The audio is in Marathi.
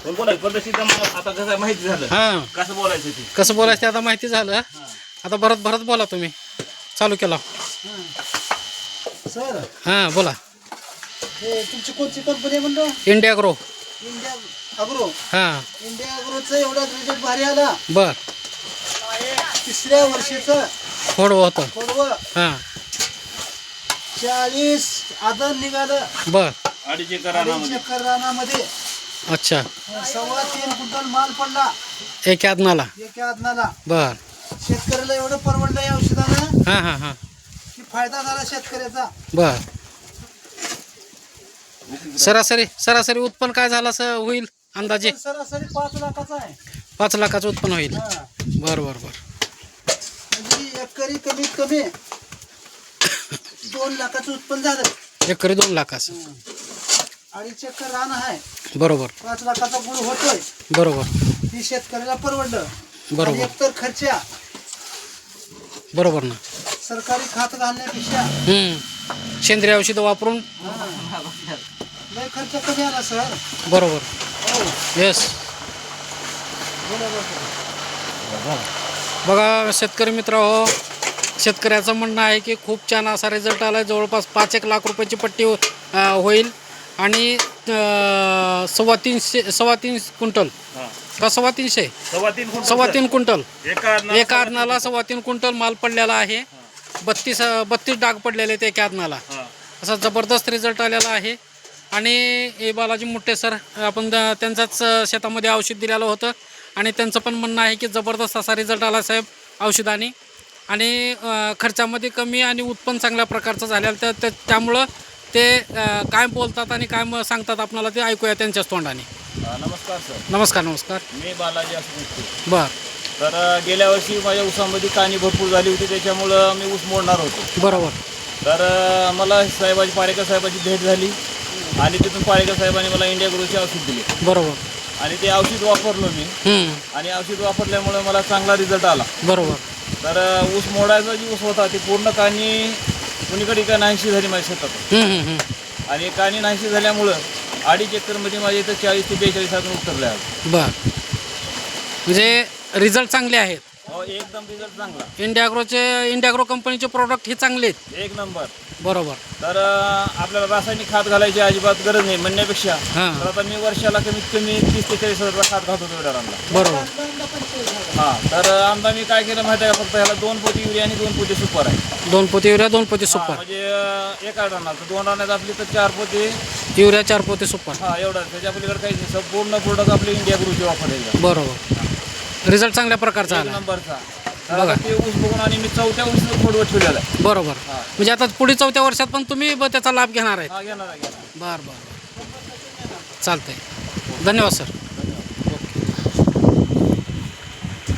पण बोलायचं पद्धतशीर आता कसं माहिती झालं हां कसं बोलायचं ते. कसं बोलायचं ते आता माहिती झालं. आता भरत भरत बोला तुम्ही. चालू केला. सर हां बोला. हे तुमची कोणती कंपनी म्हणलं? India grow. India agro. हां इंडिया अग्रोचं एवढा रिझल्ट भारी आला. बर. तिसऱ्या वर्षीचं खोड होतं. खोडवं हां 40 आदर निघालं. बर. 2.5 एकर 2.5 रानामध्ये. एकर रानामध्ये अच्छा 3.25 क्विंटल माल पडला एक आदनाला. एका आदनाला. बर. शेतकऱ्याला एवढं परवडलं या औषधानं हां हां हां की फायदा झाला शेतकऱ्याचा. बर. सरासरी उत्पन्न काय झालं असं होईल अंदाजे? सरासरी 5 लाखाचा आहे. 5 लाखाचं उत्पन्न होईल. हा. बर बर बर. म्हणजे एकरी कमीत कमी 2 लाखाचं उत्पन्न झालं. एकरी 2 लाखाचं. 2.5 एकर रान आहे. बरोबर 5 लाखाचा गुळ होतोय. बरोबर ती शेतकऱ्याला परवडलं. बरोबर. आणि एकतर खर्चा बरोबर ना. सरकारी खात घालण्यापेक्षा सेंद्रिय औषधं वापरून. लय खर्च कमी आला सर. बरोबर. हो येस. बरोबर. बघा शेतकरी मित्र हो, शेतकऱ्याचं म्हणणं आहे की खूप छान असा रिझल्ट आला आहे. जवळपास 5-1 लाख रुपयाची पट्टी होईल आणि 3.5 क्विंटल का 3.25 3.25 क्विंटल एका आदनाला 3.25 क्विंटल माल पडलेला आहे. 32 डाग पडलेले आहेत एका आदनाला. असा जबरदस्त रिझल्ट आलेला आहे. आणि हे बालाजी मुट्टे सर आपण त्यांच्याच शेतामध्ये औषध दिलेलं होतं आणि त्यांचं पण म्हणणं आहे की जबरदस्त असा रिझल्ट आला साहेब औषधाने. आणि खर्चामध्ये कमी आणि उत्पन्न चांगल्या प्रकारचं झालेलं. तर त्यामुळं ते काय बोलतात आणि काय सांगतात आपल्याला ते ऐकूया त्यांच्याच तोंडाने. नमस्कार सर. नमस्कार नमस्कार. मी बालाजी असं. बर. तर गेल्या वर्षी माझ्या ऊसामध्ये कानी भरपूर झाली होती, त्याच्यामुळं मी ऊस मोडणार होतो. बरोबर. तर मला पारेकर साहेबाची भेट झाली आणि तिथून पारेकर साहेबांनी मला इंडिया ग्रोचे औषध दिले. बरोबर. आणि ते औषध वापरलो मी. आणि औषध वापरल्यामुळे मला चांगला रिझल्ट आला. बरोबर. तर ऊस मोडायचा जी ऊस होता ते पूर्ण कानी कुणीकडे का नाहीशी झाली माझ्या शेतात. आणि कानी नाहीशी झाल्यामुळं 2.5 एकरमध्ये माझ्या इथं 40 ते 42 हजार उतरले आहे. बर. म्हणजे रिझल्ट चांगले आहेत. हो एकदम रिझल्ट चांगला. इंडिया ग्रो कंपनीचे प्रोडक्ट हे चांगले आहेत. एक नंबर. बरोबर. तर आपल्याला रासायनिक खात घालायची अजिबात गरज नाही म्हणण्यापेक्षा. हां. तर आता मी वर्षाला कमीत कमी 30 ते 40 हजार खात घालतो तेवढ्या रानला. बरोबर. हां. तर आमदा मी काय केलं माहिती आहे का, फक्त ह्याला 2 पोती युरिया आणि 2 पोती सुपर आहे. 2 पोते युरिया 2 पोते सुपर. म्हणजे एका रानात 2 रानात आपली तर 4 पोती युरिया 4 पोते सुपर. हां एवढं. त्याच्या पलीकडे काही नाही. संपूर्ण प्रोडक्ट आपले इंडिया ग्रोचे वापरायचे. बरोबर. रिझल्ट चांगल्या प्रकारचा एक आला. नंबरचा. बघा. ते ऊस बघून आणि मी 4थ्या ऊस खोडवत ठेवलेला आहे. बरोबर. म्हणजे आता पुढे 4थ्या वर्षात पण तुम्ही त्याचा लाभ घेणार आहे. हा घेणार आहे. बरं बरं चालतंय. धन्यवाद सर.